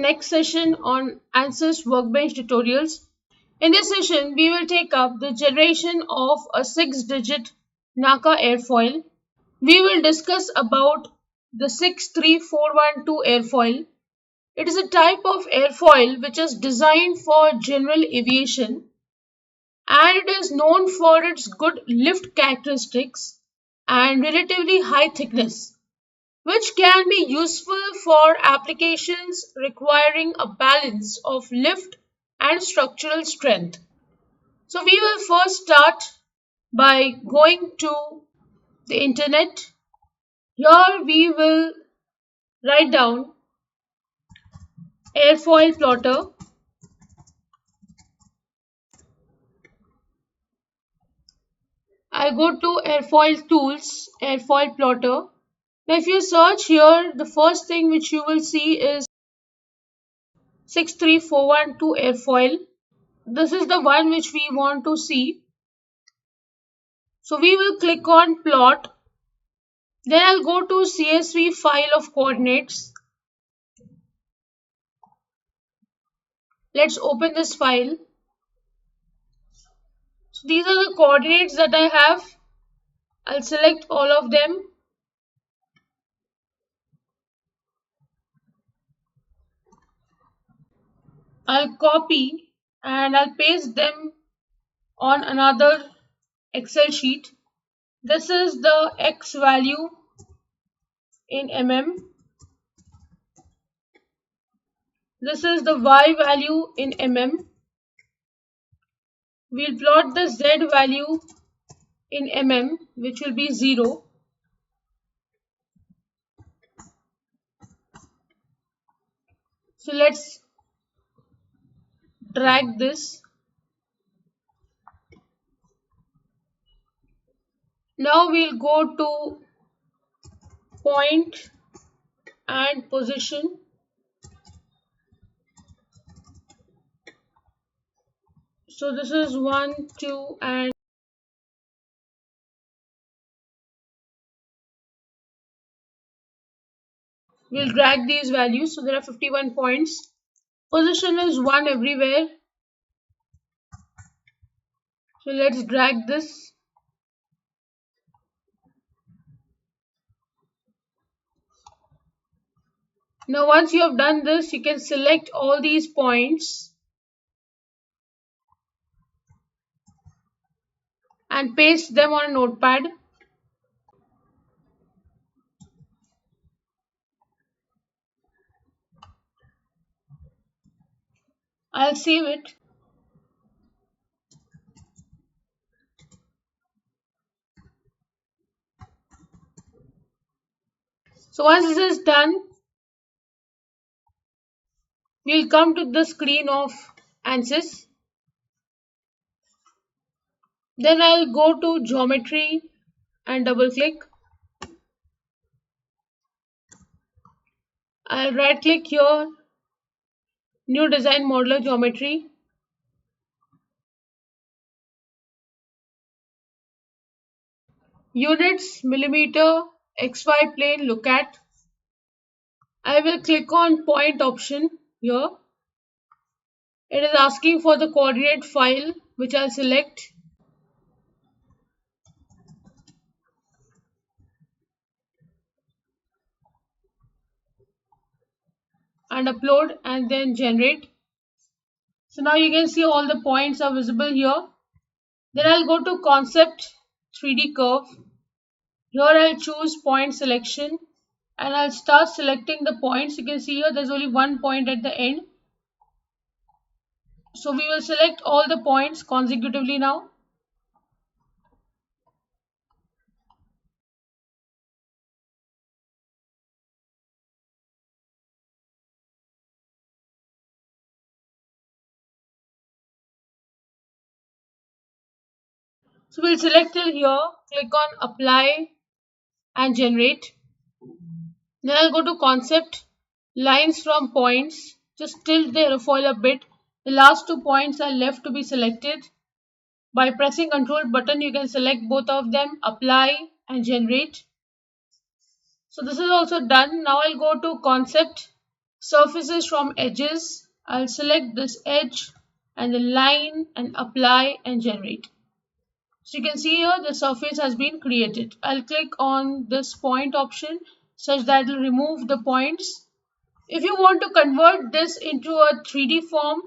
next session on ANSYS Workbench tutorials. In this session, we will take up the generation of a 6-digit NACA airfoil. We will discuss about the 63412 airfoil. It is a type of airfoil which is designed for general aviation and it is known for its good lift characteristics and relatively high thickness, which can be useful for applications requiring a balance of lift and structural strength. So we will first start by going to the internet. Here we will write down airfoil plotter. I'll go to airfoil tools, airfoil plotter. Now if you search here, the first thing which you will see is 63412 airfoil. This is the one which we want to see. So we will click on plot. Then I'll go to CSV file of coordinates. Let's open this file. So these are the coordinates that I have. I'll select all of them. I'll copy and I'll paste them on another Excel sheet. This is the X value in mm. This is the Y value in mm. We'll plot the Z value in mm, which will be 0. So let's drag this. Now we'll go to point and position. So this is 1, 2 and we'll drag these values. So there are 51 points. Position is 1 everywhere. So let's drag this. Now once you have done this, you can select all these points and paste them on a notepad. I'll save it. So once this is done, we'll come to the screen of ANSYS. Then I'll go to geometry and double click. I'll right click here, new design modeler geometry. Units, millimeter, XY plane, look at. I will click on point option here. It is asking for the coordinate file, which I'll select. And upload and then generate. So now you can see all the points are visible here. Then I'll go to concept 3D curve. Here I'll choose point selection and I'll start selecting the points. You can see here there's only one point at the end. So we will select all the points consecutively now. So we'll select till here, click on apply and generate. Then I'll go to concept, lines from points, just tilt the airfoil a bit. The last 2 points are left to be selected. By pressing Ctrl button, you can select both of them, apply and generate. So this is also done. Now I'll go to concept surfaces from edges. I'll select this edge and the line and apply and generate. So you can see here the surface has been created. I'll click on this point option such that it will remove the points. If you want to convert this into a 3D form,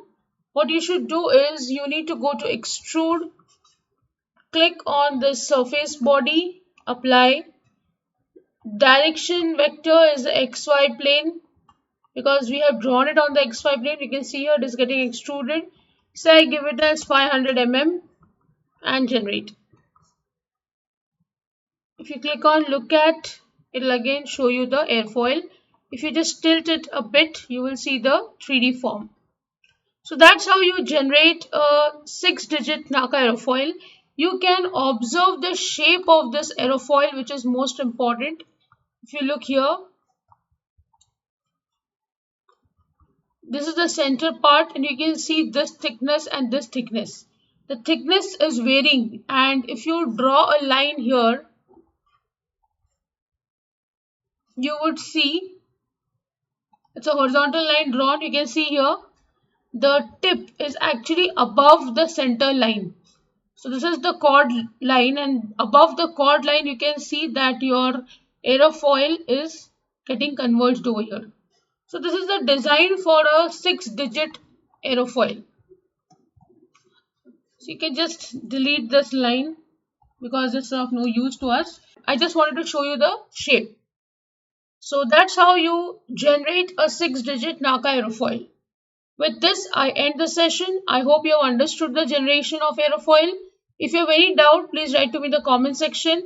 what you should do is you need to go to extrude, click on the surface body, apply. Direction vector is the XY plane because we have drawn it on the XY plane. You can see here it is getting extruded. So I give it as 500 mm and generate. If you click on look at, it will again show you the airfoil. If you just tilt it a bit, you will see the 3D form. So that's how you generate a 6-digit NACA aerofoil. You can observe the shape of this aerofoil, which is most important. If you look here, this is the center part and you can see this thickness and this thickness. The thickness is varying, and if you draw a line here, you would see it's a horizontal line drawn. You can see here the tip is actually above the center line. So this is the chord line, and above the chord line you can see that your aerofoil is getting converged over here. So this is the design for a 6-digit aerofoil. So you can just delete this line because it's of no use to us. I just wanted to show you the shape. So that's how you generate a 6-digit NACA aerofoil. With this, I end the session. I hope you have understood the generation of aerofoil. If you have any doubt, please write to me in the comment section.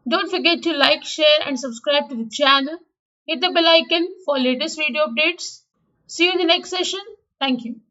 Don't forget to like, share and subscribe to the channel. Hit the bell icon for latest video updates. See you in the next session. Thank you.